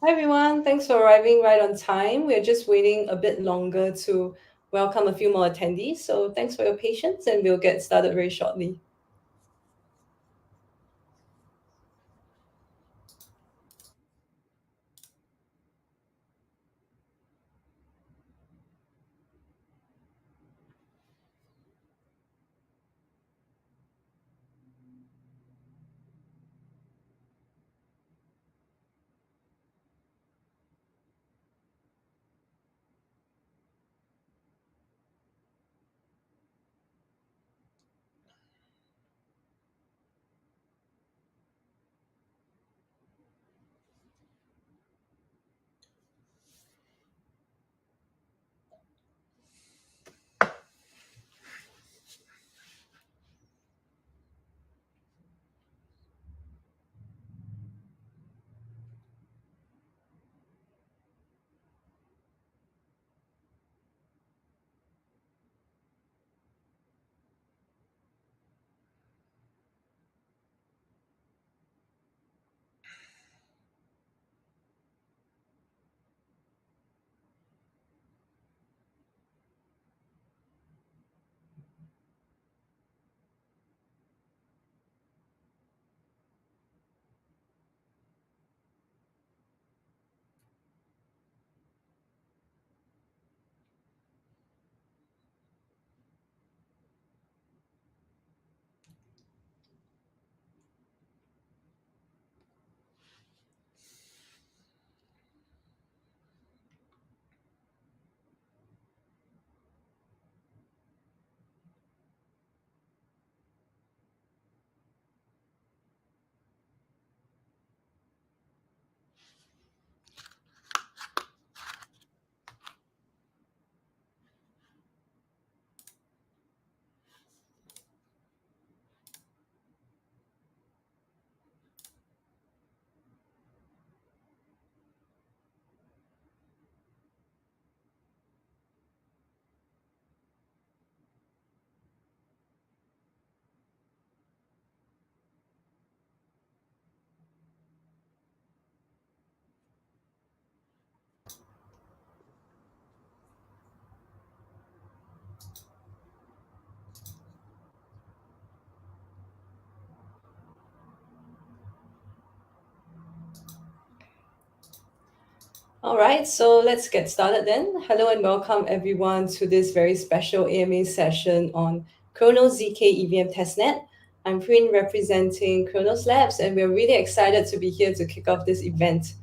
Hi everyone, thanks for arriving right on time. We're just waiting a bit longer to welcome a few more attendees. So thanks for your patience and we'll get started very shortly. All right, so let's get started then. Hello and welcome everyone to this very special AMA session on Kronos zkEVM Testnet. I'm Prin representing Cronos Labs and we're really excited to be here to kick off this event.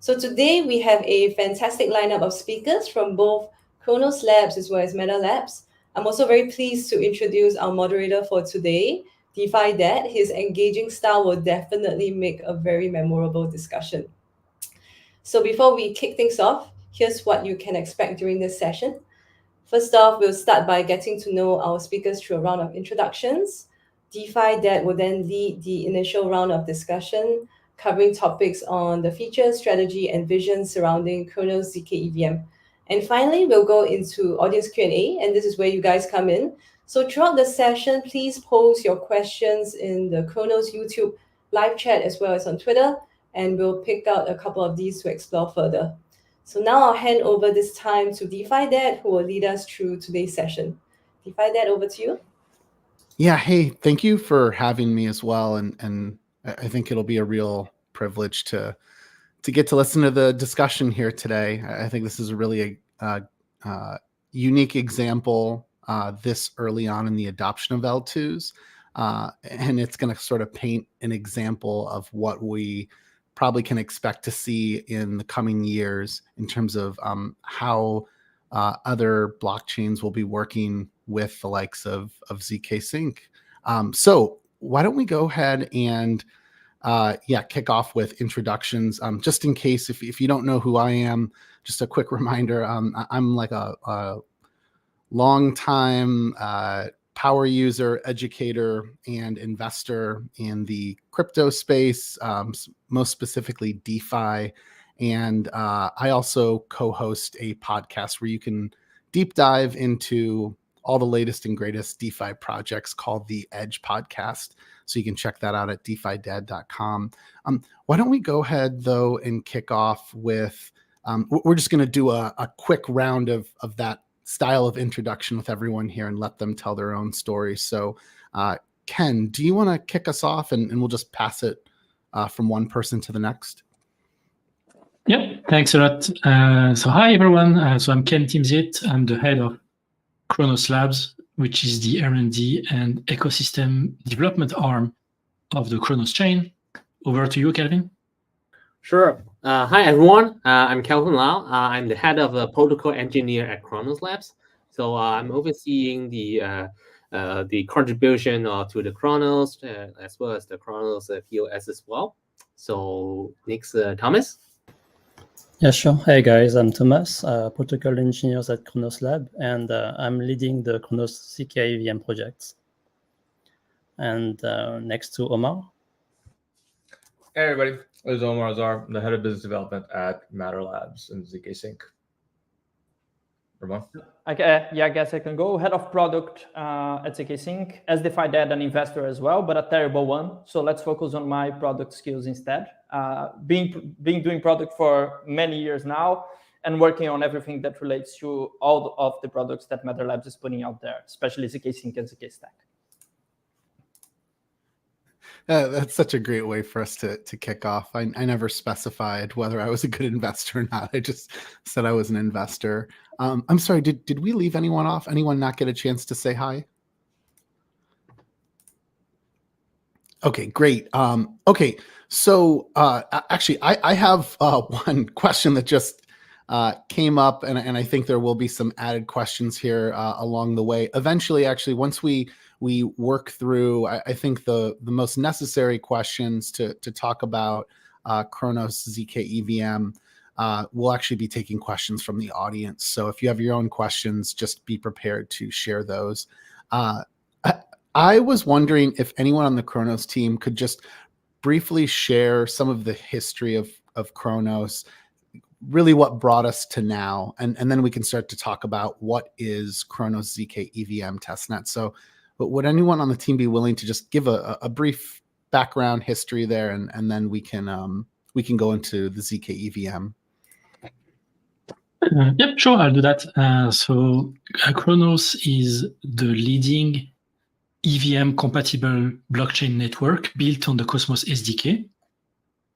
So today we have a fantastic lineup of speakers from both Cronos Labs as well as Meta Labs. I'm also very pleased to introduce our moderator for today, DeFi Dad. His engaging style will definitely make a very memorable discussion. So before we kick things off, here's what you can expect during this session. First off, we'll start by getting to know our speakers through a round of introductions. DeFi Dad will then lead the initial round of discussion, covering topics on the features, strategy, and vision surrounding Kronos zkEVM. And finally, we'll go into audience Q&A, and this is where you guys come in. So throughout the session, please post your questions in the Kronos YouTube live chat as well as on Twitter, and we'll pick out a couple of these to explore further. So now I'll hand over this time to DeFi Dad, who will lead us through today's session. DeFi Dad, over to you. Yeah, hey, thank you for having me as well, and I think it'll be a real privilege to get to listen to the discussion here today. I think this is a really unique example this early on in the adoption of L2s, and it's going to sort of paint an example of what we probably can expect to see in the coming years in terms of how other blockchains will be working with the likes of zk Sync. So why don't we go ahead and kick off with introductions. Just in case, if you don't know who I am, just a quick reminder. I'm like a long time power user, educator, and investor in the crypto space, most specifically DeFi. And I also co-host a podcast where you can deep dive into all the latest and greatest DeFi projects called the Edge Podcast. So you can check that out at DeFiDad.com. Why don't we go ahead, though, and kick off with, we're just going to do a quick round of that style of introduction with everyone here and let them tell their own story. So Ken, do you want to kick us off and we'll just pass it from one person to the next? Yep, thanks a lot. So hi everyone, so I'm Ken Timsit. I'm the head of Cronos Labs, which is the R&D and ecosystem development arm of the Cronos chain. Over to you, Kelvin. Sure. Hi everyone, I'm Kelvin Lau. I'm the head of the protocol engineer at Cronos Labs. So I'm overseeing the contribution to the Cronos as well as the Cronos POS as well. So next, Thomas. Yeah, sure. Hey guys, I'm Thomas, protocol engineer at Cronos Lab, and I'm leading the Cronos zkEVM projects. And next to Omar. Hey everybody, this is Omar Azar. I'm the head of business development at Matter Labs and zkSync. Ramon? Yeah, I guess I can go. Head of product at zkSync. As defined as an investor as well, but a terrible one. So let's focus on my product skills instead. Being doing product for many years now and working on everything that relates to all of the products that Matter Labs is putting out there, especially zkSync and zkStack. That's such a great way for us to kick off. I never specified whether I was a good investor or not. I just said I was an investor. I'm sorry, did we leave anyone off? Anyone not get a chance to say hi? Okay, great. Okay, so actually, I have one question that just came up, and I think there will be some added questions here along the way. Eventually, actually, once we work through, I think the most necessary questions to talk about Cronos zkEVM, we'll actually be taking questions from the audience. So if you have your own questions, just be prepared to share those. I was wondering if anyone on the Cronos team could just briefly share some of the history of Cronos, really what brought us to now, and then we can start to talk about what is Cronos zkEVM testnet. So but would anyone on the team be willing to just give a brief background history there, and then we can go into the zkEVM? Yep, sure, I'll do that. So Cronos is the leading EVM compatible blockchain network built on the Cosmos SDK.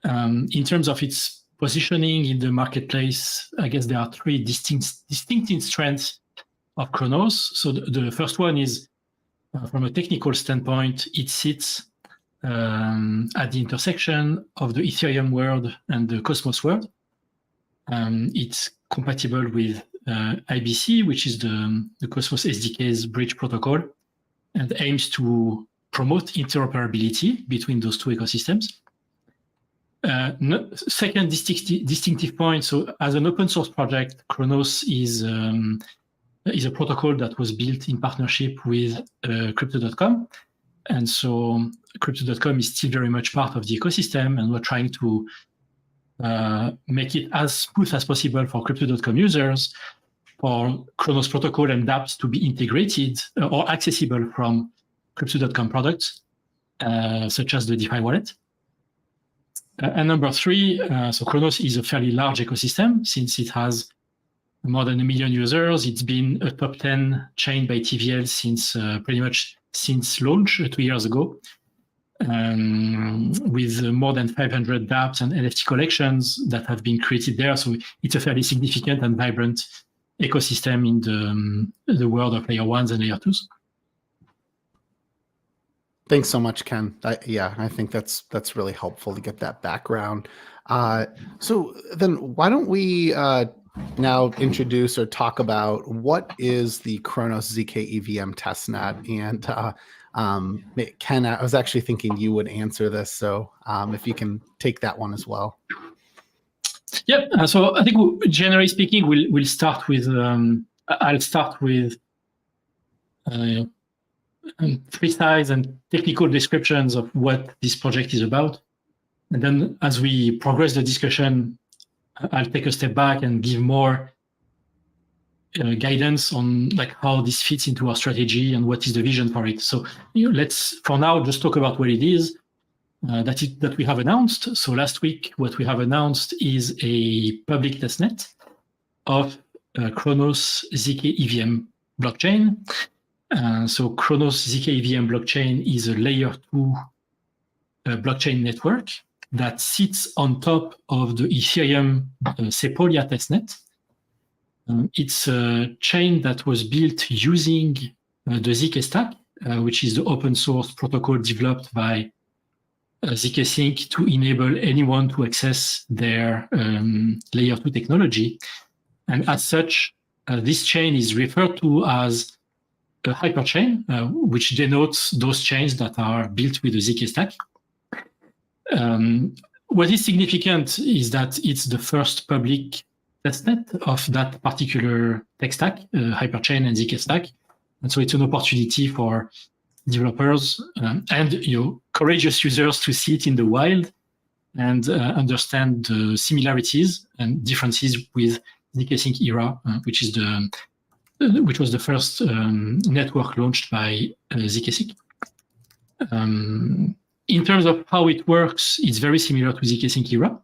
In terms of its positioning in the marketplace, I guess there are three distinct strengths of Cronos. So the first one is, from a technical standpoint, it sits at the intersection of the Ethereum world and the Cosmos world. It's compatible with IBC, which is the Cosmos SDK's bridge protocol, and aims to promote interoperability between those two ecosystems. Second distinctive point, so as an open source project, Cronos is a protocol that was built in partnership with Crypto.com. And so Crypto.com is still very much part of the ecosystem, and we're trying to make it as smooth as possible for Crypto.com users, for Cronos protocol and dApps to be integrated or accessible from Crypto.com products, such as the DeFi wallet. And number three, so Cronos is a fairly large ecosystem since it has more than 1 million users. It's been a top 10 chain by TVL since pretty much since launch 2 years ago, with more than 500 dApps and NFT collections that have been created there. So it's a fairly significant and vibrant ecosystem in the world of layer ones and layer twos. Thanks so much, Ken. I think that's really helpful to get that background. So then why don't we now introduce or talk about what is the Cronos zkEVM testnet? And Ken, I was actually thinking you would answer this, so if you can take that one as well. Yep. So I think generally speaking, we'll start with I'll start with precise and technical descriptions of what this project is about, and then as we progress the discussion, I'll take a step back and give more guidance on like how this fits into our strategy and what is the vision for it. So let's for now just talk about what it is that we have announced. So last week, what we have announced is a public testnet of Cronos zkEVM blockchain. So Cronos zkEVM blockchain is a layer 2 blockchain network that sits on top of the Ethereum Sepolia testnet. It's a chain that was built using the zk stack, which is the open source protocol developed by zkSync to enable anyone to access their layer 2 technology. And as such, this chain is referred to as a hyperchain, which denotes those chains that are built with the zk stack. What is significant is that it's the first public testnet of that particular tech stack, hyperchain and zk stack. And so it's an opportunity for developers and courageous users to see it in the wild and understand the similarities and differences with zkSync era, which was the first network launched by zkSync. In terms of how it works, it's very similar to zkSync era.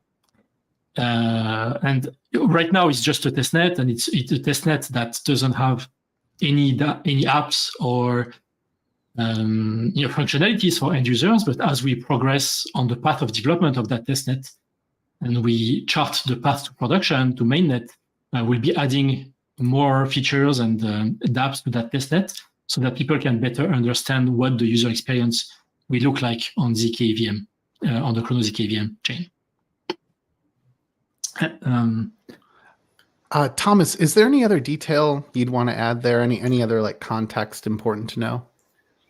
And right now it's just a testnet, and it's a testnet that doesn't have any apps or functionalities for end users. But as we progress on the path of development of that testnet and we chart the path to production, to mainnet, we'll be adding more features and dApps to that testnet so that people can better understand what the user experience will look like on zkEVM, on the Cronos zkEVM chain. Thomas, is there any other detail you'd want to add there? Any other like context important to know?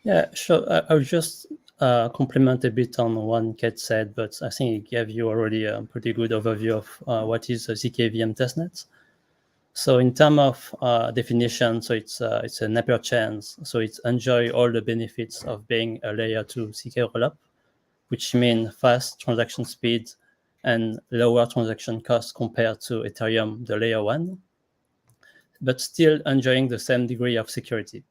Yeah, sure. I'll just compliment a bit on what Kate said, but I think it gave you already a pretty good overview of what is a zkEVM testnet. So in terms of definition, so it's an hyperchain, so it enjoys all the benefits of being a layer 2 zk rollup, which means fast transaction speed and lower transaction costs compared to Ethereum, the layer 1, but still enjoying the same degree of security.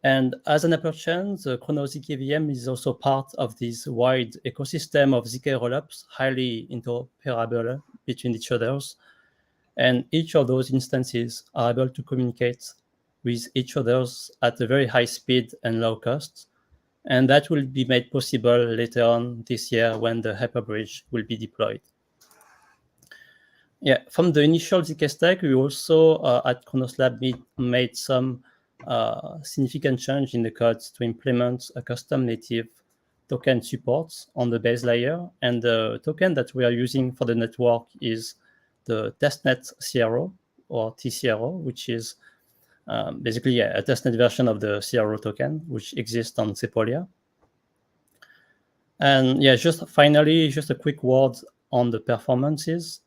And as an hyperchain, the Cronos zkEVM is also part of this wide ecosystem of zk rollups, highly interoperable between each others. And each of those instances are able to communicate with each others at a very high speed and low cost. And that will be made possible later on this year when the Hyperbridge will be deployed. Yeah, from the initial zk stack, we also at Cronos Lab made some significant change in the code to implement a custom native token support on the base layer. And the token that we are using for the network is the Testnet CRO or TCRO, which is basically a testnet version of the CRO token, which exists on Sepolia. And yeah, just finally, just a quick word on the performances.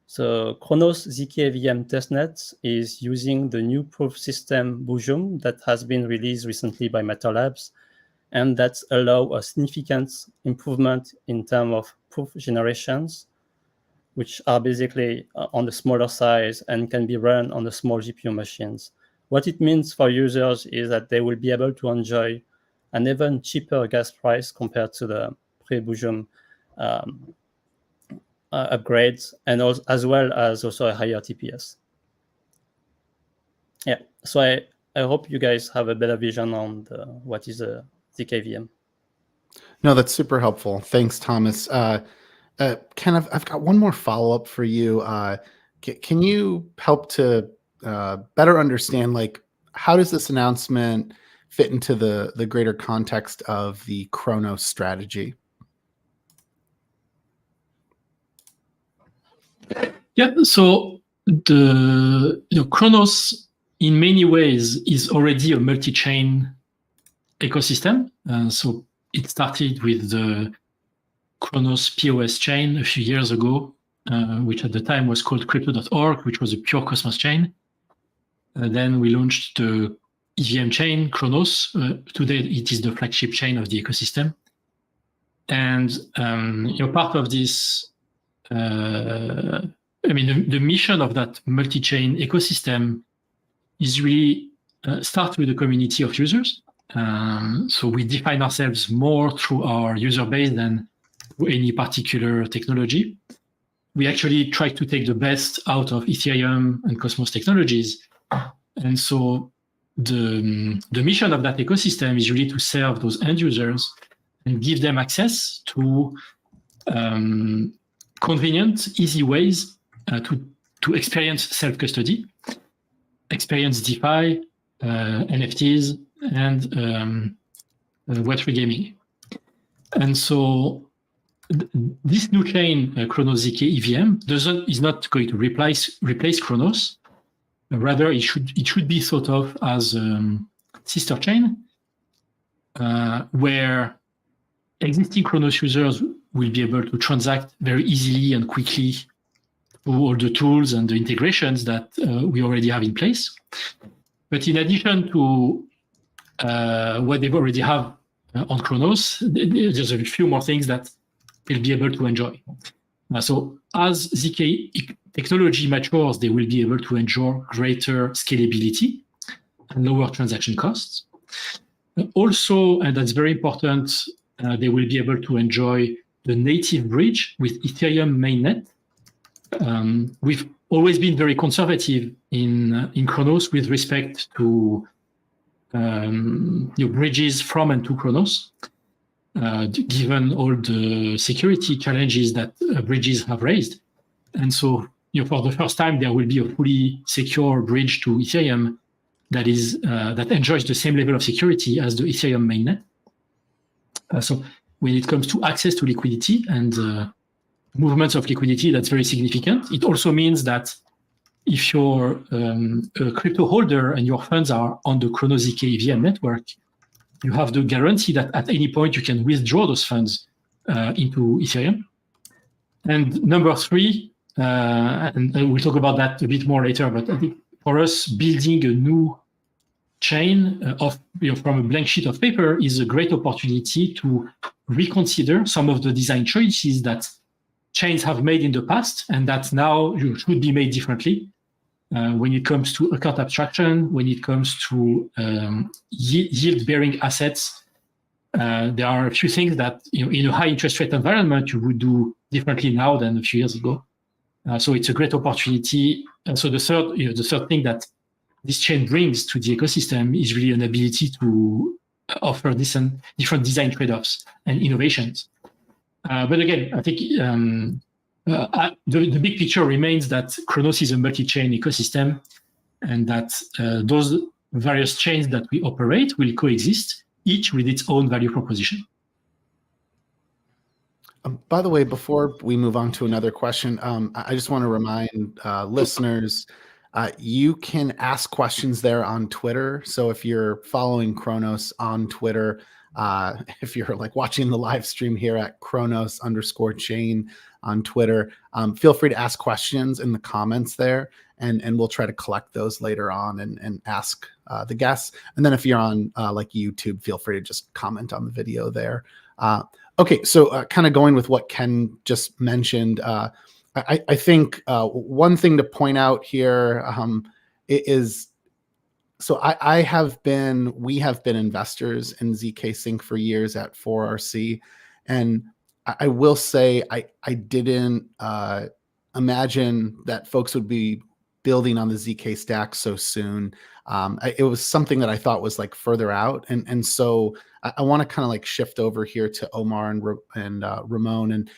So Cronos zkEVM testnet is using the new proof system Bujum that has been released recently by Matter Labs, and that allows a significant improvement in terms of proof generations, which are basically on the smaller size and can be run on the small GPU machines. What it means for users is that they will be able to enjoy an even cheaper gas price compared to the pre-Bujum upgrades, and also, as well as also a higher TPS. Yeah, so I hope you guys have a better vision on what is a zkEVM. No, that's super helpful. Thanks, Thomas. Ken, I've got one more follow-up for you. Can you help to better understand, like, how does this announcement fit into the greater context of the Cronos strategy? Yeah, so the Cronos in many ways is already a multi-chain ecosystem. So it started with the Cronos POS chain a few years ago, which at the time was called Crypto.org, which was a pure Cosmos chain. Then we launched the EVM chain, Cronos. Today it is the flagship chain of the ecosystem. And part of this I mean, the mission of that multi-chain ecosystem is really start with the community of users. So we define ourselves more through our user base than through any particular technology. We actually try to take the best out of Ethereum and Cosmos technologies. And so the mission of that ecosystem is really to serve those end users and give them access to convenient, easy ways to experience self-custody, experience DeFi, NFTs, and Web3 gaming. And so this new chain, Cronos zkEVM, is not going to replace Cronos. Rather, it should be thought of as sister chain, where existing Cronos users will be able to transact very easily and quickly through all the tools and the integrations that we already have in place. But in addition to what they already have on Cronos, there's a few more things that they'll be able to enjoy. So as zk technology matures, they will be able to enjoy greater scalability and lower transaction costs. Also, and that's very important, they will be able to enjoy the native bridge with Ethereum mainnet. We've always been very conservative in Cronos with respect to bridges from and to Cronos, given all the security challenges that bridges have raised. And so, for the first time, there will be a fully secure bridge to Ethereum that enjoys the same level of security as the Ethereum mainnet. So when it comes to access to liquidity and movements of liquidity, that's very significant. It also means that if you're a crypto holder and your funds are on the Cronos zkEVM network, you have the guarantee that at any point you can withdraw those funds into Ethereum. And number three, and we'll talk about that a bit more later, but I think for us, building a new chain from a blank sheet of paper is a great opportunity to reconsider some of the design choices that chains have made in the past and that now should be made differently. When it comes to account abstraction, when it comes to yield-bearing assets, there are a few things that in a high interest rate environment you would do differently now than a few years ago. So it's a great opportunity. So the third thing that this chain brings to the ecosystem is really an ability to offer different design trade-offs and innovations. But again, I think the big picture remains that Cronos is a multi-chain ecosystem and that those various chains that we operate will coexist, each with its own value proposition. By the way, before we move on to another question, I just want to remind listeners, you can ask questions there on Twitter. So if you're following Cronos on Twitter, if you're like watching the live stream here at Kronos_chain on Twitter, feel free to ask questions in the comments there, and we'll try to collect those later on and ask the guests. And then if you're on like YouTube, feel free to just comment on the video there. Okay, so kind of going with what Ken just mentioned, I think one thing to point out here is, so we have been investors in zk Sync for years at 4RC, and I will say I didn't imagine that folks would be building on the zk stack so soon. It was something that I thought was like further out, and so I want to kind of like shift over here to Omar and Ramon and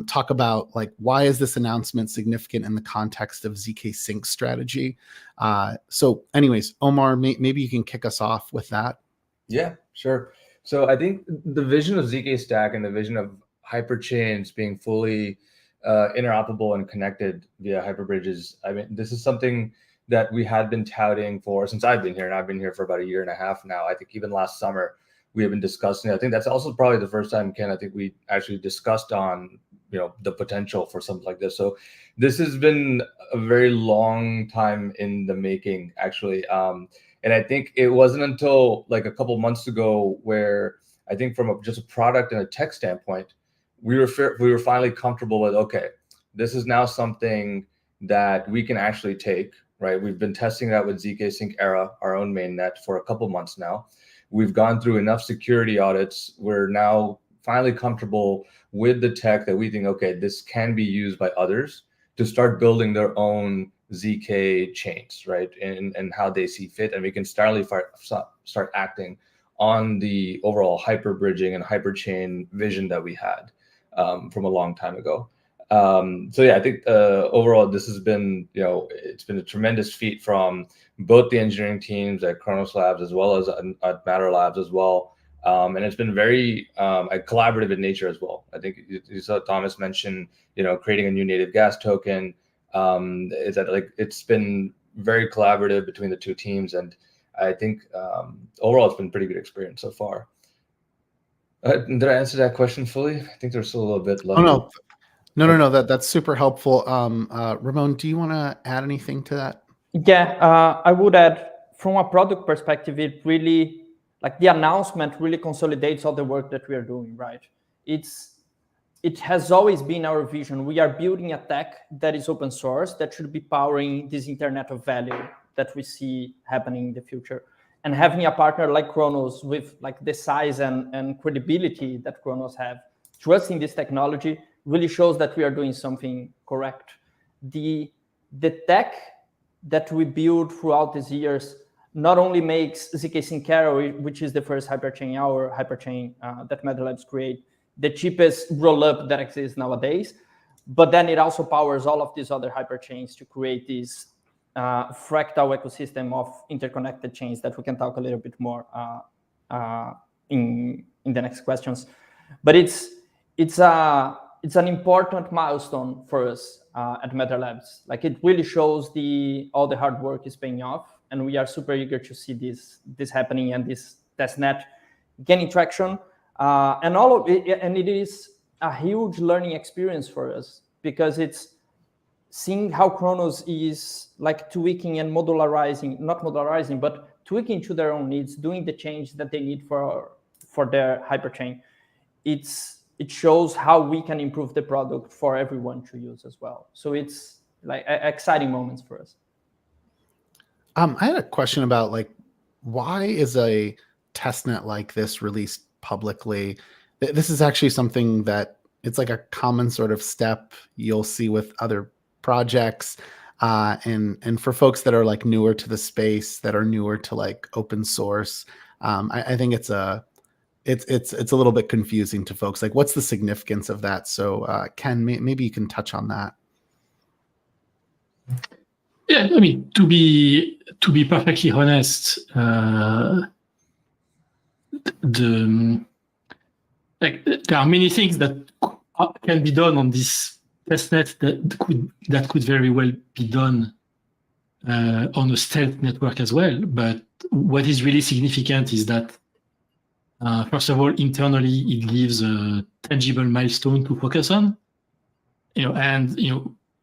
talk about like, why is this announcement significant in the context of zk Sync strategy? So anyways, Omar, maybe you can kick us off with that. Yeah, sure. So I think the vision of zk Stack and the vision of hyperchains being fully interoperable and connected via hyperbridges, I mean, this is something that we had been touting for since I've been here, and I've been here for about 1.5 years now. I think even last summer we have been discussing it. I think that's also probably the first time, Ken, I think we actually discussed on the potential for something like this. So this has been a very long time in the making, actually. And I think it wasn't until like a couple months ago where I think from just a product and a tech standpoint, we were finally comfortable with, okay, this is now something that we can actually take, right? We've been testing that with zk Sync Era, our own mainnet, for a couple months now. We've gone through enough security audits. We're now finally comfortable with the tech that we think, okay, this can be used by others to start building their own zk chains, right? And how they see fit. And we can start acting on the overall hyper bridging and hyperchain vision that we had from a long time ago. So yeah, I think overall this has been, it's been a tremendous feat from both the engineering teams at Cronos Labs as well as at Matter Labs as well. And it's been very collaborative in nature as well. I think you saw Thomas mention, creating a new native gas token. Is that like it's been very collaborative between the two teams, and I think overall it's been a pretty good experience so far. Did I answer that question fully? I think there's still a little bit left. Oh, no. That's super helpful. Ramon, do you want to add anything to that? Yeah, I would add, from a product perspective, it really, like the announcement really consolidates all the work that we are doing, right? It has always been our vision. We are building a tech that is open source that should be powering this internet of value that we see happening in the future. And having a partner like Cronos with like the size and credibility that Cronos have, trusting this technology, really shows that we are doing something correct. The tech that we build throughout these years not only makes zk Sync Era, which is the first hyperchain, our hyperchain that Matter Labs create, the cheapest roll-up that exists nowadays, but then it also powers all of these other hyperchains to create this fractal ecosystem of interconnected chains that we can talk a little bit more in the next questions. But it's an important milestone for us at Matter Labs. Like, it really shows all the hard work is paying off, and we are super eager to see this happening and this testnet gaining traction. And all of it, and it is a huge learning experience for us, because it's seeing how Cronos is like tweaking and not modularizing, but tweaking to their own needs, doing the change that they need for their hyperchain. It shows how we can improve the product for everyone to use as well. So it's like exciting moments for us. I had a question about, like, why is a testnet like this released publicly? This is actually something that it's like a common sort of step you'll see with other projects, and for folks that are like newer to the space, that are newer to like open source, I think it's a little bit confusing to folks. Like, what's the significance of that? So Ken, maybe you can touch on that. Yeah, I mean, to be perfectly honest, there are many things that can be done on this testnet that could very well be done on a stealth network as well. But what is really significant is that, first of all, internally, it gives a tangible milestone to focus on. And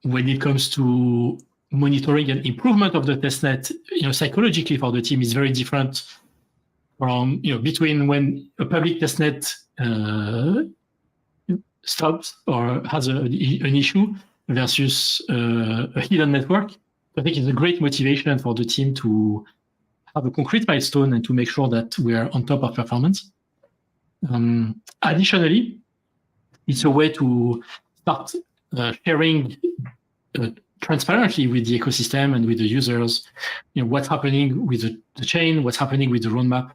when it comes to monitoring and improvement of the testnet, psychologically for the team is very different from between when a public testnet stops or has an issue versus a hidden network. I think it's a great motivation for the team to have a concrete milestone and to make sure that we are on top of performance. Additionally, it's a way to start sharing transparently with the ecosystem and with the users, what's happening with the chain, what's happening with the roadmap,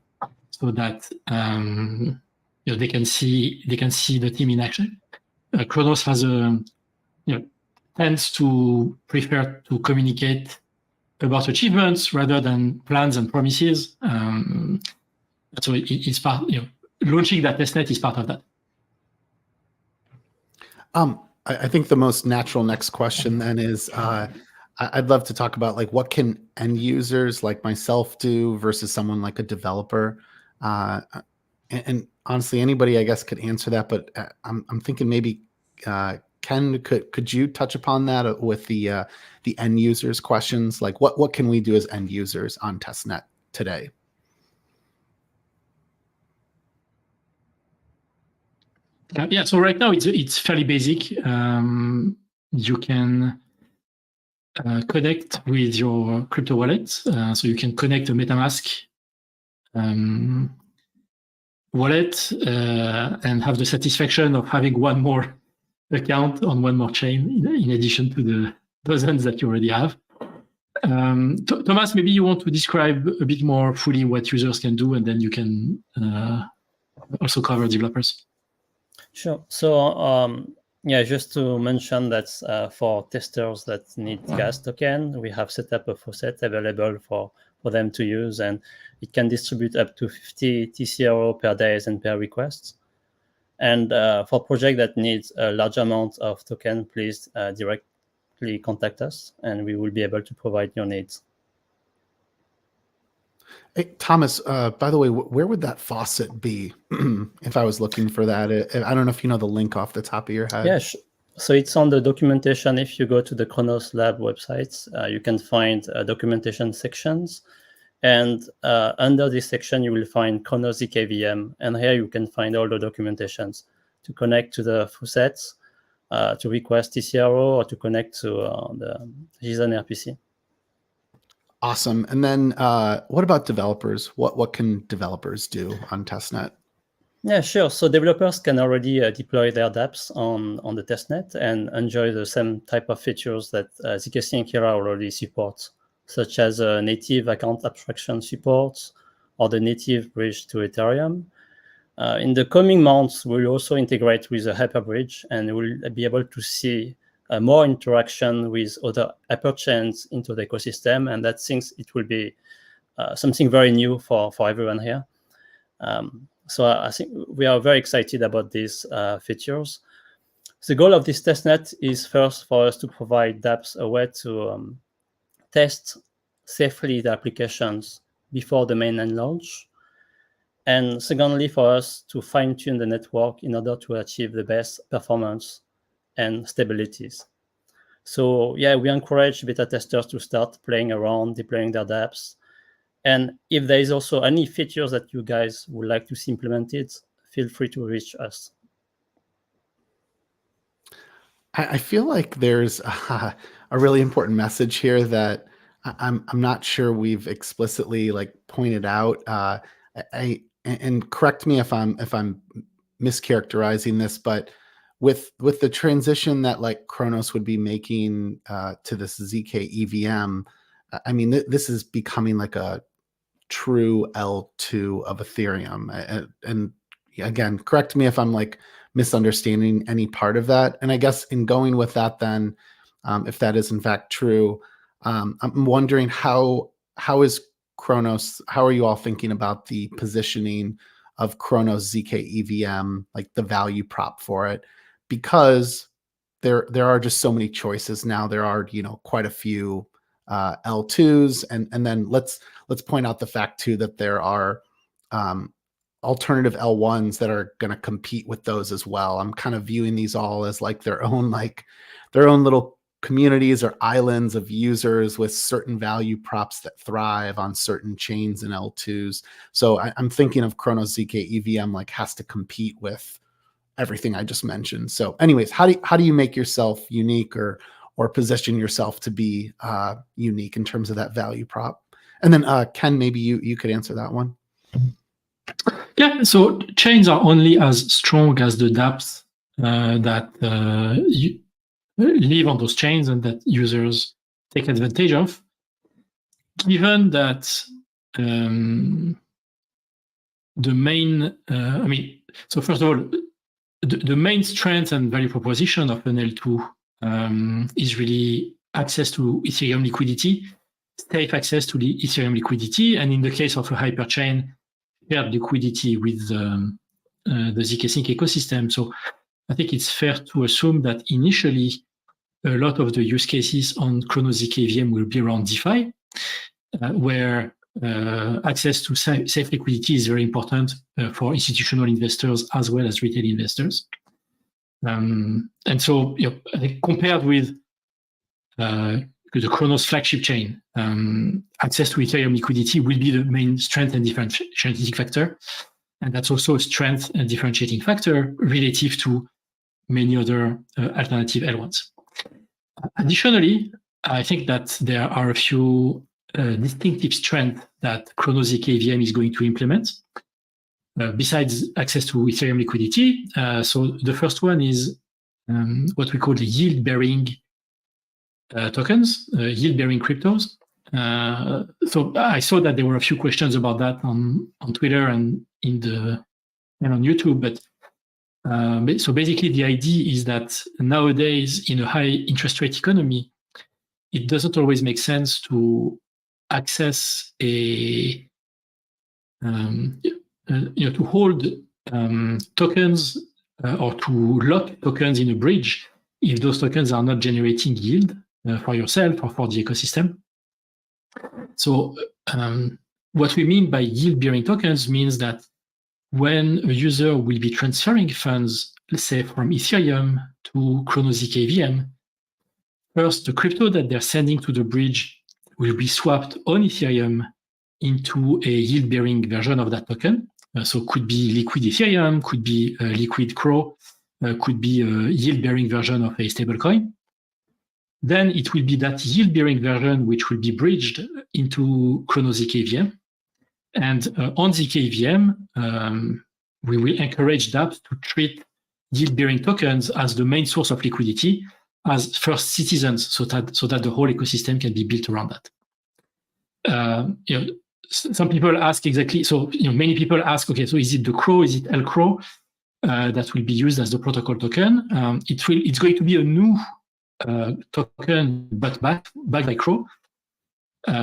so that they can see the team in action. Cronos has tends to prefer to communicate about achievements rather than plans and promises. So it's part, launching that testnet is part of that. I think the most natural next question then is, I'd love to talk about, like, what can end users like myself do versus someone like a developer? And honestly, anybody, I guess, could answer that, but I'm thinking maybe Ken, could you touch upon that with the end users questions? Like, what can we do as end users on testnet today? Yeah, so right now it's fairly basic. You can connect with your crypto wallet. So you can connect a MetaMask wallet and have the satisfaction of having one more account on one more chain in addition to the dozens that you already have. Thomas, maybe you want to describe a bit more fully what users can do, and then you can also cover developers. Sure. So yeah, just to mention that for testers that need gas token, we have set up a faucet available for them to use, and it can distribute up to 50 TCRO per day and per request. And for project that needs a large amount of token, please directly contact us, and we will be able to provide your needs. Hey, Thomas, by the way, where would that faucet be if I was looking for that? I don't know if you know the link off the top of your head. Yeah, so it's on the documentation. If you go to the Cronos Lab website, you can find documentation sections. And under this section, you will find Cronos zkEVM. And here you can find all the documentations to connect to the faucets, to request TCRO, or to connect to the JSON RPC. Awesome. And then what about developers? What can developers do on Testnet? Yeah, sure. So developers can already deploy their dApps on the Testnet and enjoy the same type of features that zkSync Era already supports, such as native account abstraction support or the native bridge to Ethereum. In the coming months, we'll also integrate with a hyperbridge, and we'll be able to see more interaction with other hyperchains into the ecosystem, and that thinks it will be something very new for everyone here. So I think we are very excited about these features. The goal of this testnet is first for us to provide dApps a way to test safely the applications before the mainnet launch. And secondly, for us to fine-tune the network in order to achieve the best performance and stabilities. So yeah, we encourage beta testers to start playing around, deploying their dApps. And if there is also any features that you guys would like to see implemented, feel free to reach us. I feel like there's a really important message here that I'm not sure we've explicitly pointed out. And correct me if I'm mischaracterizing this, but with the transition that Cronos would be making to this zkEVM, I mean this is becoming like a true L2 of Ethereum. And again, correct me if I'm misunderstanding any part of that. And I guess in going with that, then if that is in fact true, I'm wondering how is Cronos, how are you all thinking about the positioning of Cronos zkEVM, like the value prop for it? Because there are just so many choices now. There are, quite a few L2s, and then let's point out the fact too that there are alternative L1s that are going to compete with those as well. I'm kind of viewing these all as their own little communities or islands of users with certain value props that thrive on certain chains and L2s. So I'm thinking of Cronos zkEVM has to compete with everything I just mentioned. So anyways, how do you make yourself unique or position yourself to be unique in terms of that value prop? And then Ken, maybe you could answer that one. Yeah, so chains are only as strong as the dApps that you live on those chains and that users take advantage of. Given that the main, so first of all, the main strength and value proposition of an L2 is really access to Ethereum liquidity, safe access to the Ethereum liquidity, and in the case of a hyperchain, shared liquidity with the zkSync ecosystem. So I think it's fair to assume that initially a lot of the use cases on Cronos zkEVM will be around DeFi, where access to safe liquidity is very important for institutional investors as well as retail investors. And so, I think compared with the Cronos flagship chain, access to Ethereum liquidity will be the main strength and differentiating factor. And that's also a strength and differentiating factor relative to many other alternative L1s. Additionally, I think that there are a few distinctive strengths that Cronos zkEVM is going to implement. Besides access to Ethereum liquidity, so the first one is what we call the yield-bearing tokens, yield-bearing cryptos. So I saw that there were a few questions about that on Twitter and on YouTube. But so basically, the idea is that nowadays, in a high interest rate economy, it doesn't always make sense to access to hold tokens or to lock tokens in a bridge if those tokens are not generating yield for yourself or for the ecosystem. So what we mean by yield-bearing tokens means that when a user will be transferring funds, let's say from Ethereum to Cronos zkEVM, first, the crypto that they're sending to the bridge will be swapped on Ethereum into a yield-bearing version of that token. So could be liquid Ethereum, could be liquid CRO, could be a yield-bearing version of a stablecoin. Then it will be that yield-bearing version which will be bridged into Cronos zkEVM. And on zkEVM, we will encourage dApps to treat yield-bearing tokens as the main source of liquidity as first citizens, so that the whole ecosystem can be built around that. Some people ask exactly, so many people ask, okay, so is it the CRO, is it LCRO that will be used as the protocol token? It's going to be a new token, but backed by CRO.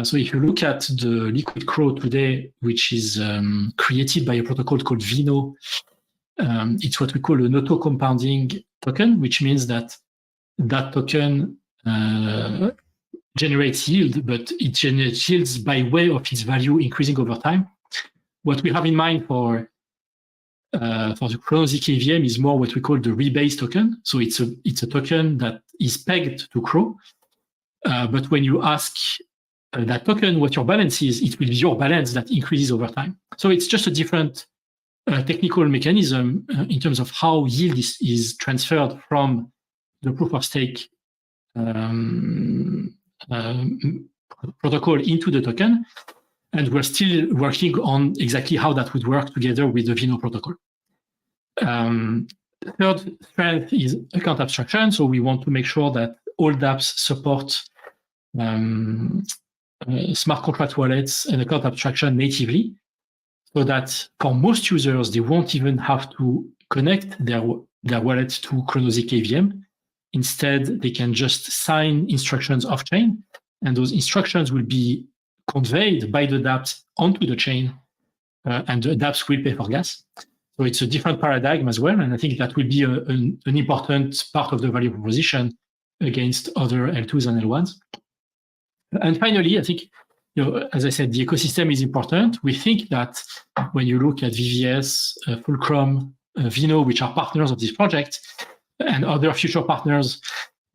So if you look at the liquid CRO today, which is created by a protocol called Vino, it's what we call an auto-compounding token, which means that token generates yield, but it generates yields by way of its value increasing over time. What we have in mind for the Cronos zkEVM is more what we call the rebase token. So it's a token that is pegged to CRO, but when you ask that token what your balance is, it will be your balance that increases over time. So it's just a different technical mechanism in terms of how yield is transferred from the proof of stake protocol into the token, and we're still working on exactly how that would work together with the Vino protocol. The third strength is account abstraction, so we want to make sure that all dApps support smart contract wallets and account abstraction natively, so that for most users, they won't even have to connect their wallet to Cronos zkEVM. Instead, they can just sign instructions off-chain, and those instructions will be conveyed by the dApps onto the chain, and the dApps will pay for gas. So it's a different paradigm as well, and I think that will be an important part of the value proposition against other L2s and L1s. And finally, I think, as I said, the ecosystem is important. We think that when you look at VVS, Fulcrum, Vino, which are partners of this project, and other future partners,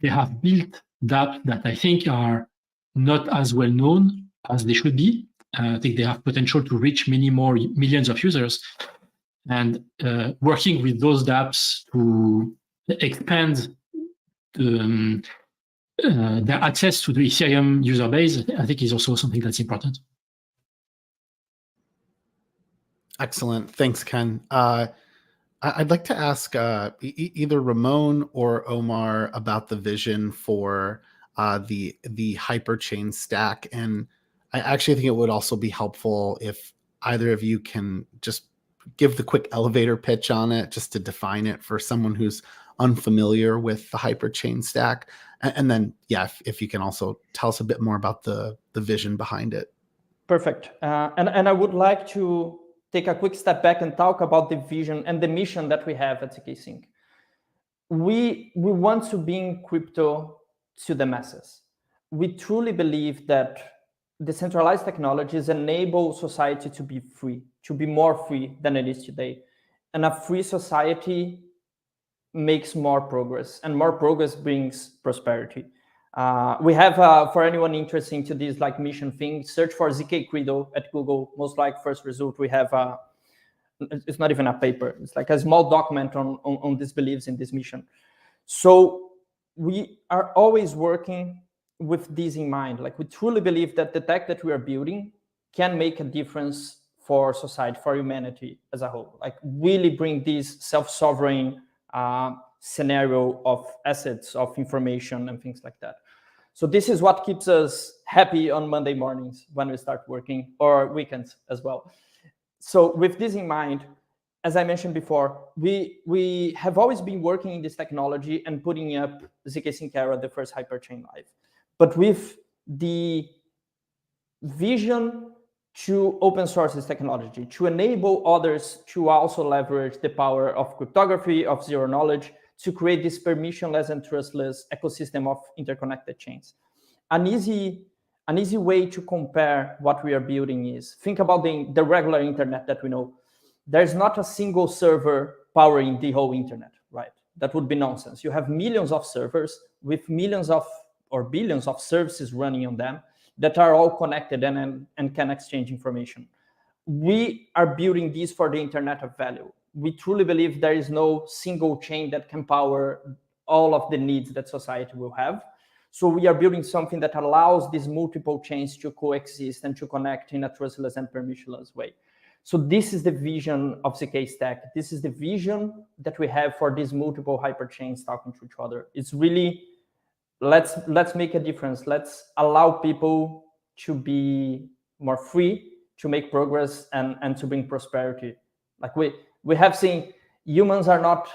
they have built dApps that I think are not as well known as they should be. I think they have potential to reach many more millions of users. And working with those dApps to expand their access to the Ethereum user base, I think is also something that's important. Excellent. Thanks, Ken. I'd like to ask either Ramon or Omar about the vision for the hyperchain stack. And I actually think it would also be helpful if either of you can just give the quick elevator pitch on it, just to define it for someone who's unfamiliar with the hyperchain stack. And then, yeah, if you can also tell us a bit more about the vision behind it. Perfect. And I would like to take a quick step back and talk about the vision and the mission that we have at zkSync. We want to bring crypto to the masses. We truly believe that decentralized technologies enable society to be free, to be more free than it is today. And a free society makes more progress, and more progress brings prosperity. We have, for anyone interested into this like mission thing, search for ZK Credo at Google. Most like first result, we have, it's not even a paper. It's like a small document on these beliefs in this mission. So we are always working with this in mind. Like, we truly believe that the tech that we are building can make a difference for society, for humanity as a whole. Like, really bring this self-sovereign scenario of assets, of information, and things like that. So this is what keeps us happy on Monday mornings when we start working, or weekends as well. So with this in mind, as I mentioned before, we have always been working in this technology and putting up zkSync Era, the first hyperchain live. But with the vision to open source this technology, to enable others to also leverage the power of cryptography, of zero knowledge, to create this permissionless and trustless ecosystem of interconnected chains. An easy way to compare what we are building is, think about the regular internet that we know. There's not a single server powering the whole internet, right? That would be nonsense. You have millions of servers with millions of or billions of services running on them that are all connected and can exchange information. We are building this for the internet of value. We truly believe there is no single chain that can power all of the needs that society will have. So we are building something that allows these multiple chains to coexist and to connect in a trustless and permissionless way. So this is the vision of zk Stack. This is the vision that we have for these multiple hyperchains talking to each other. It's really, let's make a difference. Let's allow people to be more free, to make progress, and to bring prosperity. Like we have seen, humans are not,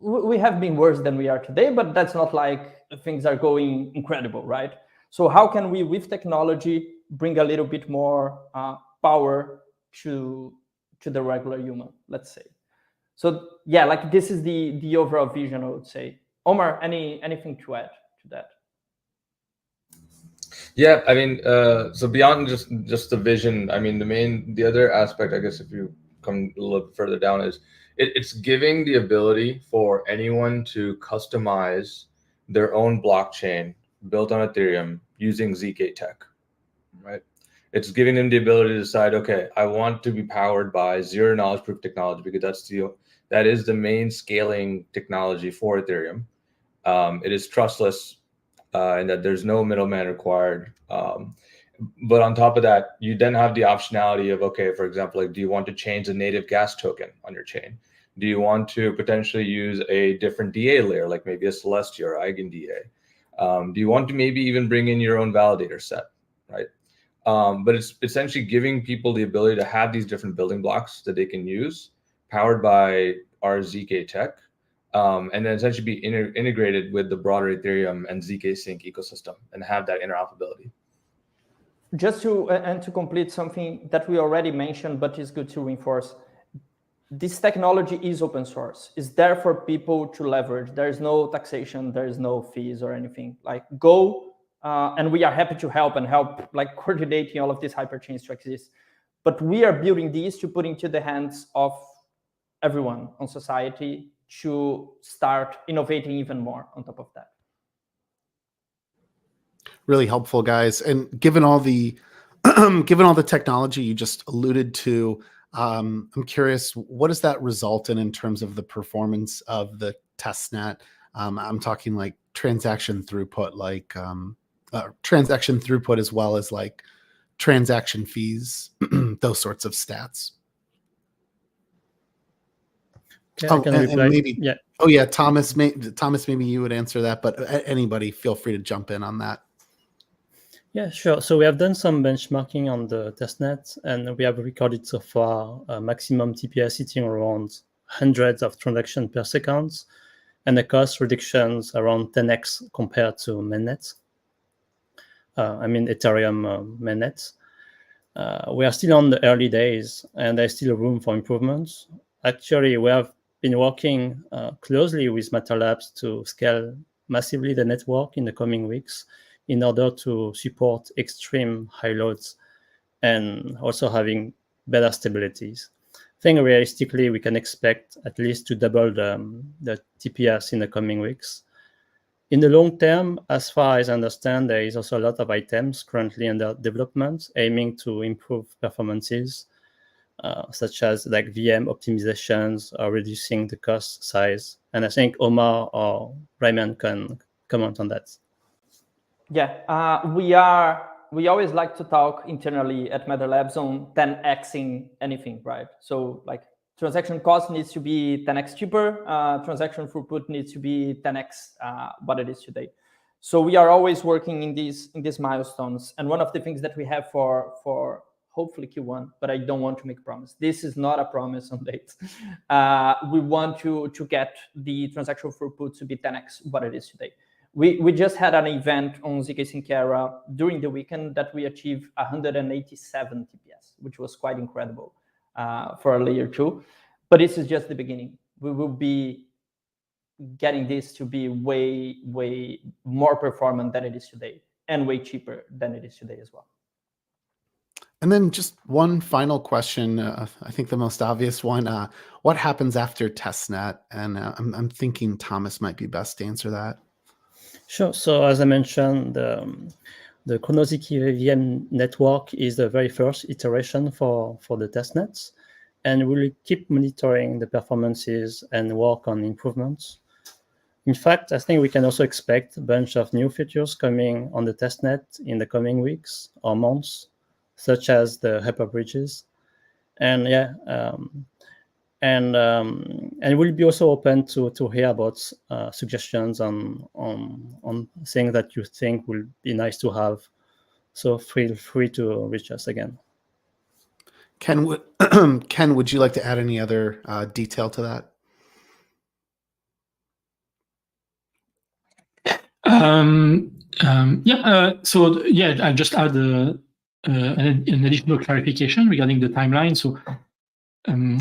we have been worse than we are today, but that's not like things are going incredible, right? So how can we, with technology, bring a little bit more power to the regular human, let's say? So yeah, like this is the overall vision, I would say. Omar, anything to add to that? Yeah, I mean, so beyond just the vision, I mean, the other aspect, I guess, if you come a little bit further down, is it's giving the ability for anyone to customize their own blockchain built on Ethereum using zk tech, right? It's giving them the ability to decide, okay, I want to be powered by zero knowledge proof technology because that is the main scaling technology for Ethereum. It is trustless, and that there's no middleman required. But on top of that, you then have the optionality of, okay, for example, like, do you want to change the native gas token on your chain? Do you want to potentially use a different DA layer, like maybe a Celestia or EigenDA? Do you want to maybe even bring in your own validator set, right? But it's essentially giving people the ability to have these different building blocks that they can use, powered by our zk tech, and then essentially be integrated with the broader Ethereum and zkSync ecosystem and have that interoperability. Just to complete something that we already mentioned, but is good to reinforce, this technology is open source. It's there for people to leverage. There is no taxation, there is no fees or anything. Like, go, and we are happy to help like coordinating all of these hyperchains to exist. But we are building these to put into the hands of everyone on society to start innovating even more on top of that. Really helpful, guys. And given all the given all the technology you just alluded to, I'm curious, what does that result in terms of the performance of the testnet? I'm talking like transaction throughput, as well as like transaction fees, those sorts of stats. Okay, I can reply. Maybe, yeah. Oh yeah, Thomas, maybe you would answer that, but anybody feel free to jump in on that. Yeah, sure. So we have done some benchmarking on the testnet, and we have recorded so far a maximum TPS sitting around hundreds of transactions per second, and the cost reductions around 10x compared to mainnet. Ethereum mainnet. We are still on the early days, and there's still room for improvements. Actually, we have been working closely with Matter Labs to scale massively the network in the coming weeks in order to support extreme high loads and also having better stabilities. I think realistically, we can expect at least to double the TPS in the coming weeks. In the long term, as far as I understand, there is also a lot of items currently under development aiming to improve performances, such as like VM optimizations or reducing the cost size. And I think Omar or Raymond can comment on that. Yeah, we always like to talk internally at Matter Labs on 10xing anything, right? So like transaction cost needs to be 10x cheaper, transaction throughput needs to be 10x what it is today. So we are always working in these milestones. And one of the things that we have for hopefully Q1, but I don't want to make a promise. This is not a promise on dates. We want to get the transaction throughput to be 10x what it is today. We just had an event on zk Sync Era during the weekend that we achieved 187 TPS, which was quite incredible for a layer 2. But this is just the beginning. We will be getting this to be way, way more performant than it is today and way cheaper than it is today as well. And then just one final question, I think the most obvious one, what happens after testnet? And I'm thinking Thomas might be best to answer that. Sure. So as I mentioned, the Cronos zkEVM network is the very first iteration for the testnets, and we'll keep monitoring the performances and work on improvements. In fact, I think we can also expect a bunch of new features coming on the testnet in the coming weeks or months, such as the hyperbridges. And yeah, and we'll be also open to hear about suggestions on things that you think will be nice to have. So feel free to reach us again. Ken, would you like to add any other detail to that? So I'll just add an additional clarification regarding the timeline. So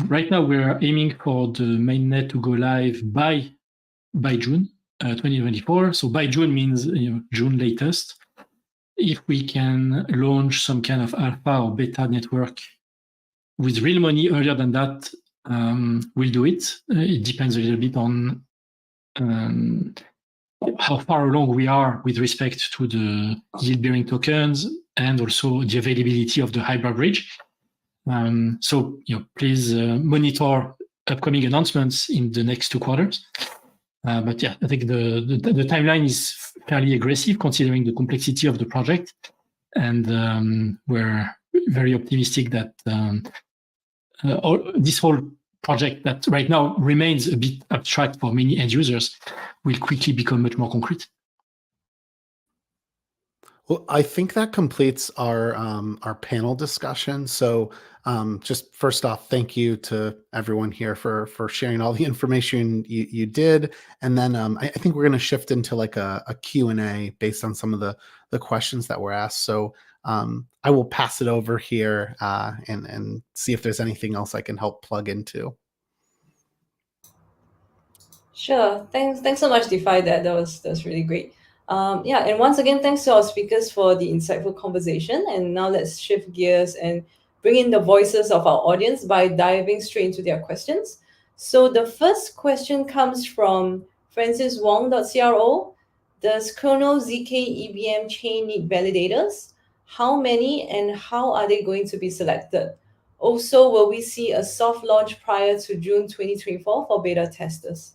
right now we're aiming for the mainnet to go live by June 2024. So by June means June latest. If we can launch some kind of alpha or beta network with real money earlier than that, we'll do it. It depends a little bit on how far along we are with respect to the yield-bearing tokens and also the availability of the hybrid bridge. So please monitor upcoming announcements in the next 2 quarters. But yeah, I think the timeline is fairly aggressive considering the complexity of the project, and we're very optimistic that this whole project that right now remains a bit abstract for many end users will quickly become much more concrete. Well, I think that completes our panel discussion. So just first off, thank you to everyone here for sharing all the information you did. And then I think we're going to shift into like a Q&A based on some of the questions that were asked. So I will pass it over here and see if there's anything else I can help plug into. Sure. Thanks so much, DeFi. That was really great. And once again, thanks to our speakers for the insightful conversation. And now let's shift gears and bring in the voices of our audience by diving straight into their questions. So the first question comes from Francis Wong.cro. Does Kronos zkEVM chain need validators? How many and how are they going to be selected? Also, will we see a soft launch prior to June 2024 for beta testers?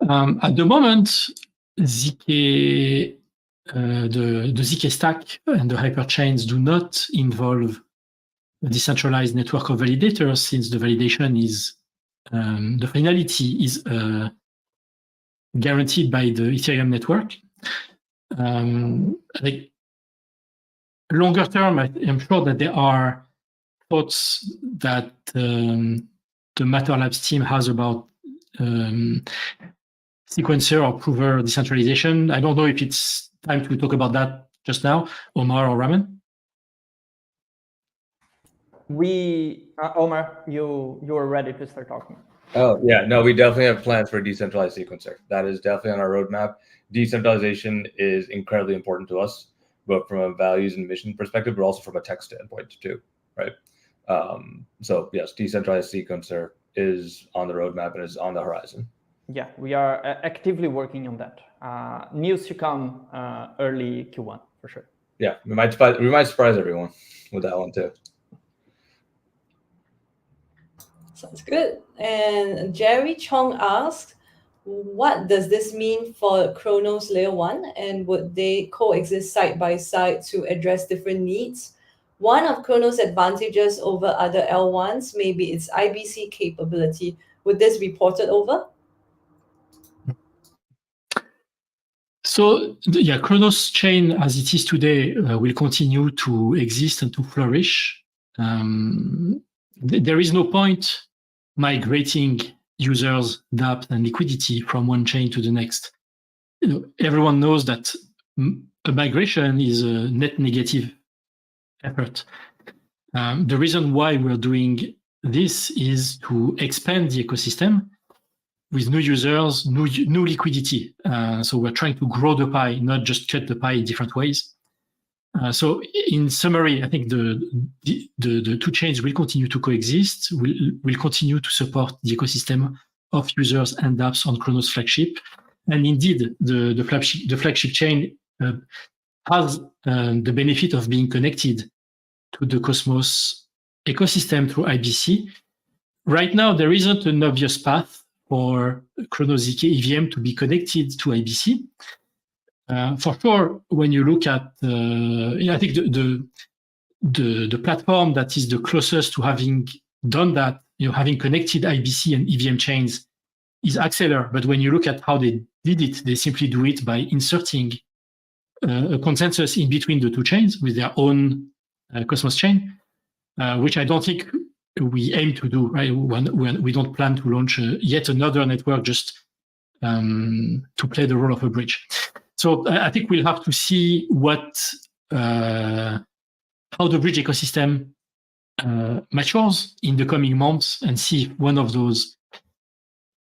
At the moment, zk the zk stack and the hyperchains do not involve a decentralized network of validators, since the validation is the finality is guaranteed by the Ethereum network. I think longer term, I'm sure that there are thoughts that the Matter Labs team has about sequencer or prover decentralization. I don't know if it's time to talk about that just now, Omar or Raman. Omar, you are ready to start talking. Oh yeah, no, we definitely have plans for a decentralized sequencer. That is definitely on our roadmap. Decentralization is incredibly important to us, both from a values and mission perspective, but also from a tech standpoint too, right? So yes, decentralized sequencer is on the roadmap and is on the horizon. Yeah, we are actively working on that. News to come early Q1 for sure. Yeah, we might surprise everyone with that one too. Sounds good. And Jerry Chong asks, What does this mean for Kronos L1, and would they coexist side by side to address different needs? One of Kronos' advantages over other L1s may be its IBC capability. Would this be ported over? So yeah, Kronos chain as it is today will continue to exist and to flourish. There is no point migrating users, dApps, and liquidity from one chain to the next. Everyone knows that a migration is a net negative effort. The reason why we're doing this is to expand the ecosystem with new users, new liquidity. So we're trying to grow the pie, not just cut the pie in different ways. So in summary, I think the two chains will continue to coexist. Will continue to support the ecosystem of users and dApps on Kronos flagship. And indeed, the flagship chain has the benefit of being connected to the Cosmos ecosystem through IBC. Right now, there isn't an obvious path for Cronos zkEVM to be connected to IBC. For sure, when you look at, I think the platform that is the closest to having done that, having connected IBC and EVM chains is Acceler. But when you look at how they did it, they simply do it by inserting a consensus in between the two chains with their own Cosmos chain, which I don't think we aim to do, right? When we don't plan to launch yet another network just to play the role of a bridge. So I think we'll have to see how the bridge ecosystem matures in the coming months and see if one of those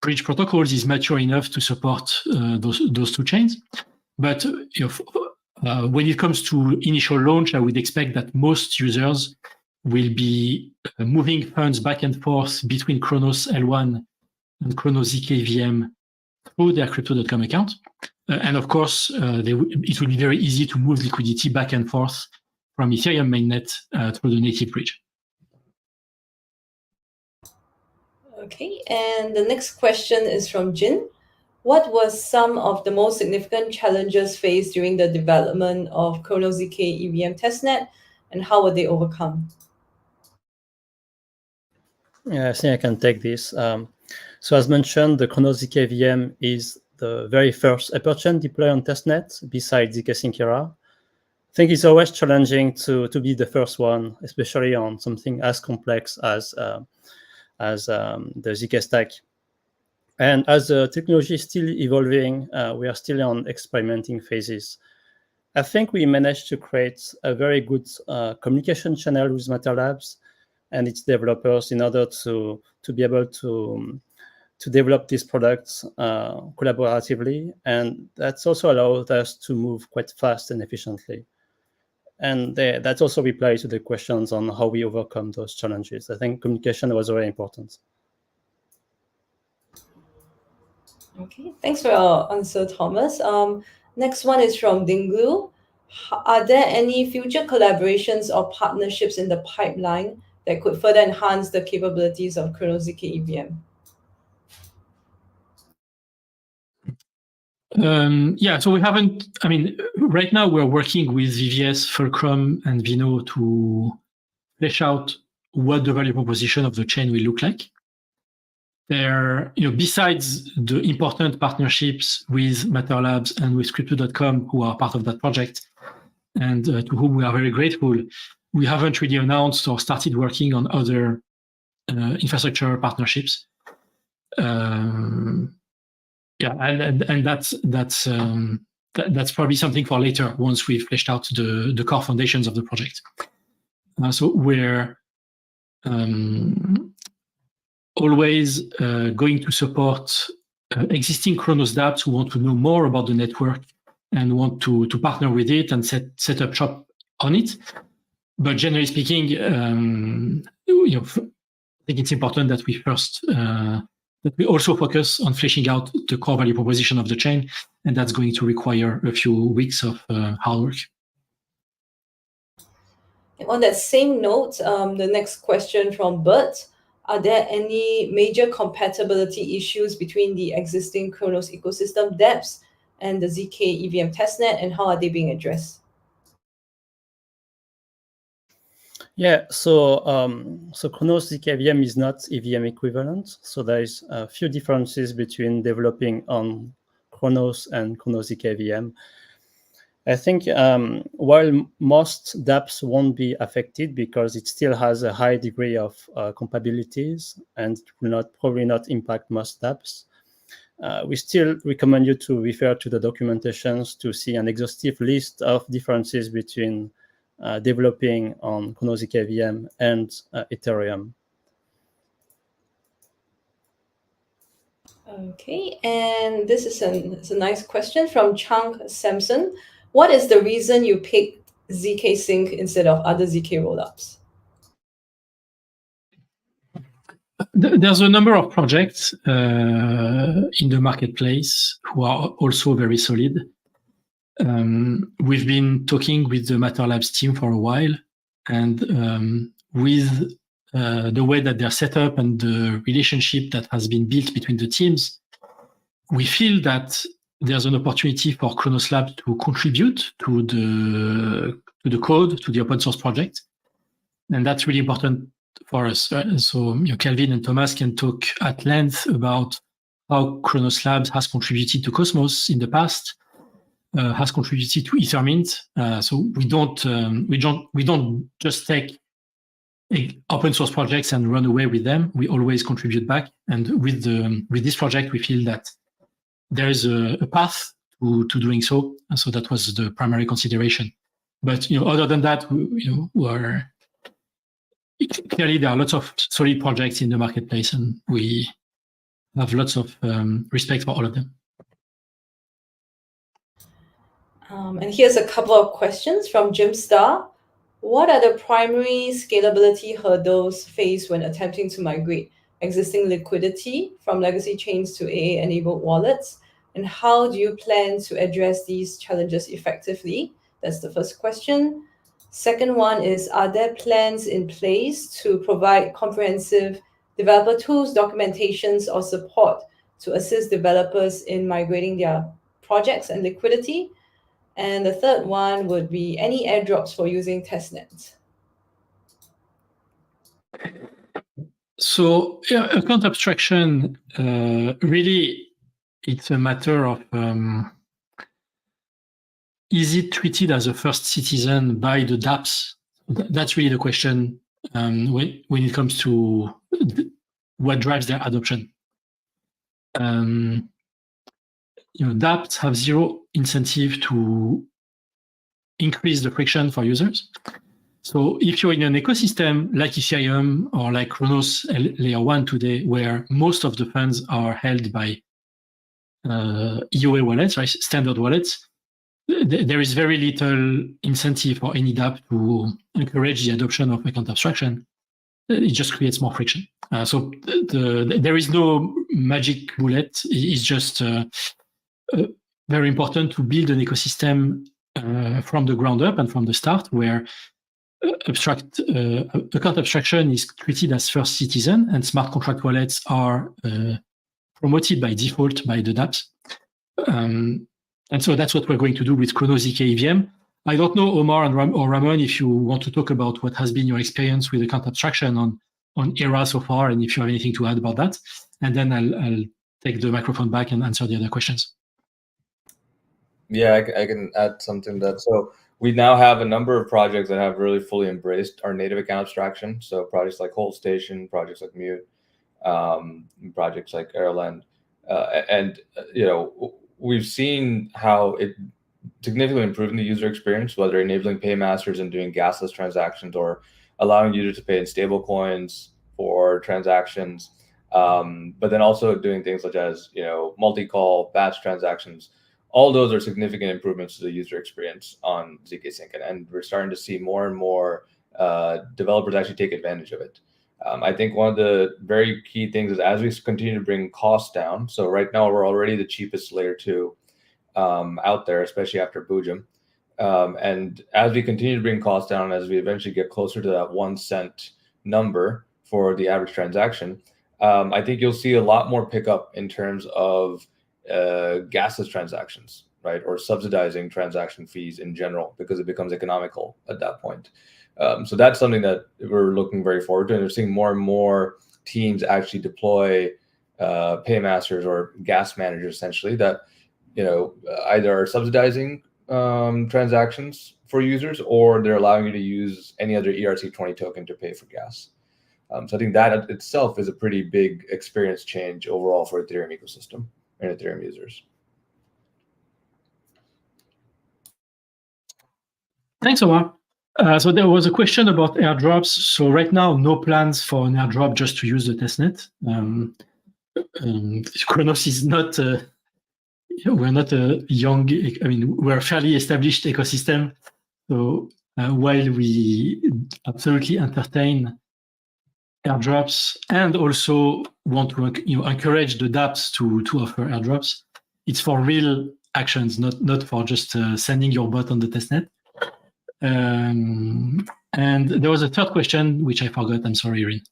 bridge protocols is mature enough to support those two chains. But when it comes to initial launch, I would expect that most users will be moving funds back and forth between Kronos L1 and Kronos zkEVM through their Crypto.com account. And of course, it will be very easy to move liquidity back and forth from Ethereum mainnet through the native bridge. Okay, and the next question is from Jin. What were some of the most significant challenges faced during the development of Kronos zkEVM testnet, and how were they overcome? Yeah, I think I can take this. So as mentioned, the Kronos zkEVM is the very first hyperchain deployed on testnet besides zkSync era. I think it's always challenging to be the first one, especially on something as complex as the zk stack. And as the technology is still evolving, we are still on experimenting phases. I think we managed to create a very good communication channel with Matter Labs and its developers in order to be able to develop these products collaboratively. And that's also allowed us to move quite fast and efficiently. And that also replies to the questions on how we overcome those challenges. I think communication was very important. Okay, thanks for your answer, Thomas. Next one is from Dinglu. Are there any future collaborations or partnerships in the pipeline that could further enhance the capabilities of Kronos zkEVM? Yeah, so we haven't, right now we're working with VVS, Fulcrum, and Vino to flesh out what the value proposition of the chain will look like. There, besides the important partnerships with Matter Labs and with Crypto.com, who are part of that project, and to whom we are very grateful, we haven't really announced or started working on other infrastructure partnerships. Yeah, and that's probably something for later once we've fleshed out the core foundations of the project. So we're always going to support existing Kronos dApps who want to know more about the network and want to partner with it and set up shop on it. But generally speaking, I think it's important that we first that we also focus on fleshing out the core value proposition of the chain, and that's going to require a few weeks of hard work. On that same note, the next question from Bert. are there any major compatibility issues between the existing Kronos ecosystem dApps and the zkEVM testnet, and how are they being addressed? Yeah, so Kronos zkEVM is not EVM equivalent. So there is a few differences between developing on Kronos and Kronos zkEVM. I think while most dApps won't be affected because it still has a high degree of compatibilities and it will probably not impact most dApps, we still recommend you to refer to the documentations to see an exhaustive list of differences between developing on Kronos zkEVM and Ethereum. Okay, and this is a nice question from Chang Samson. What is the reason you picked ZK Sync instead of other ZK rollups? There's a number of projects in the marketplace who are also very solid. We've been talking with the Matter Labs team for a while, and with the way that they're set up and the relationship that has been built between the teams, we feel that there's an opportunity for Cronos Labs to contribute to the code, to the open source project. And that's really important for us. Right? So Kelvin and Thomas can talk at length about how Cronos Labs has contributed to Cosmos in the past, has contributed to Ethermint. So we don't just take open source projects and run away with them. We always contribute back. And with this project, we feel that there is a path to doing so. And so that was the primary consideration. But other than that, clearly there are lots of solid projects in the marketplace, and we have lots of respect for all of them. And here's a couple of questions from Jim Starr. What are the primary scalability hurdles faced when attempting to migrate existing liquidity from legacy chains to AA-enabled wallets? And how do you plan to address these challenges effectively? That's the first question. Second one is, are there plans in place to provide comprehensive developer tools, documentations, or support to assist developers in migrating their projects and liquidity? And the third one would be any airdrops for using Testnet. So account abstraction, really, it's a matter of is it treated as a first citizen by the dApps? That's really the question when it comes to what drives their adoption. dApps have zero incentive to increase the friction for users. So if you're in an ecosystem like Ethereum or like Kronos L1 today, where most of the funds are held by EOA wallets, right, standard wallets, there is very little incentive for any dApp to encourage the adoption of account abstraction. It just creates more friction. So there is no magic bullet. It's just very important to build an ecosystem from the ground up and from the start, where account abstraction is treated as first citizen, and smart contract wallets are promoted by default by the dApps. And so that's what we're going to do with Kronos zkEVM. I don't know, Omar or Ramon, if you want to talk about what has been your experience with account abstraction on ERA so far, and if you have anything to add about that. And then I'll take the microphone back and answer the other questions. Yeah, I can add something to that. So we now have a number of projects that have really fully embraced our native account abstraction. So projects like Hold Station, projects like Mute, projects like Airland, and we've seen how it significantly improving the user experience, whether enabling paymasters and doing gasless transactions or allowing users to pay in stable coins for transactions, but then also doing things such as multi-call, batch transactions. All those are significant improvements to the user experience on ZK Sync, and we're starting to see more and more developers actually take advantage of it. I think one of the very key things is as we continue to bring costs down. So right now we're already the cheapest layer 2 out there, especially after Boojum. And as we continue to bring costs down, as we eventually get closer to that 1 cent number for the average transaction, I think you'll see a lot more pickup in terms of gasless transactions, right? Or subsidizing transaction fees in general, because it becomes economical at that point. So that's something that we're looking very forward to. And we're seeing more and more teams actually deploy paymasters or gas managers, essentially, that either are subsidizing transactions for users, or they're allowing you to use any other ERC20 token to pay for gas. So I think that itself is a pretty big experience change overall for Ethereum ecosystem and Ethereum users. Thanks, Omar. So there was a question about airdrops. So right now, no plans for an airdrop, just to use the testnet. Kronos is not, we're not a young, we're a fairly established ecosystem. So while we absolutely entertain airdrops and also want to encourage the dApps to offer airdrops, it's for real actions, not for just sending your bot on the testnet. And there was a third question, which I forgot. I'm sorry, Irene.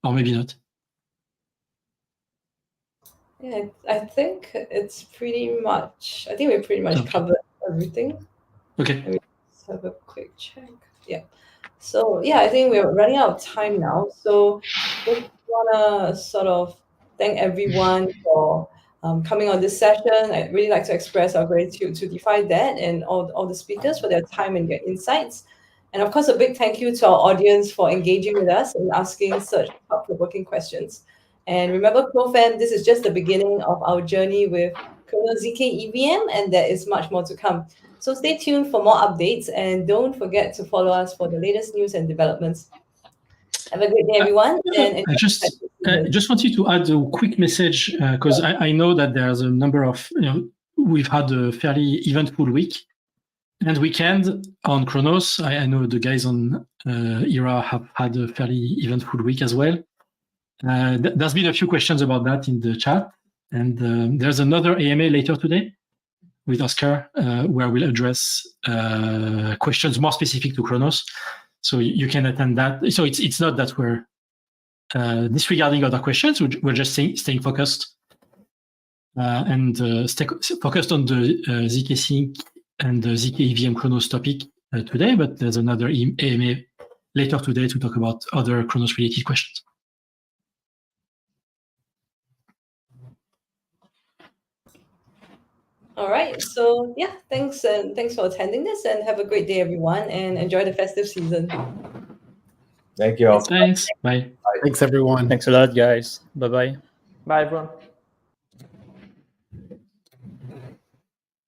Or maybe not. Yeah, I think it's pretty much, I think we pretty much covered everything. Okay. Let me just have a quick check. Yeah. So yeah, I think we're running out of time now. So just want to sort of thank everyone for coming on this session. I'd really like to express our gratitude to DeFi-DET and all the speakers for their time and their insights. And of course, a big thank you to our audience for engaging with us and asking such thought-provoking questions. And remember, CroFam, this is just the beginning of our journey with Kronos zkEVM, and there is much more to come. So stay tuned for more updates, and don't forget to follow us for the latest news and developments. Have a great day, everyone. And I just wanted to add a quick message, because I know that there's a number of, we've had a fairly eventful week and weekend on Kronos. I know the guys on ERA have had a fairly eventful week as well. There's been a few questions about that in the chat, and there's another AMA later today with Oscar, where we'll address questions more specific to Kronos. So you can attend that. So it's not that we're disregarding other questions. We're just staying focused and stay focused on the zkSync and the zkEVM Kronos topic today. But there's another AMA later today to talk about other Kronos-related questions. All right. So yeah, thanks for attending this, and have a great day, everyone, and enjoy the festive season. Thank you all. Thanks. Bye. Thanks, everyone. Thanks a lot, guys. Bye-bye. Bye, everyone.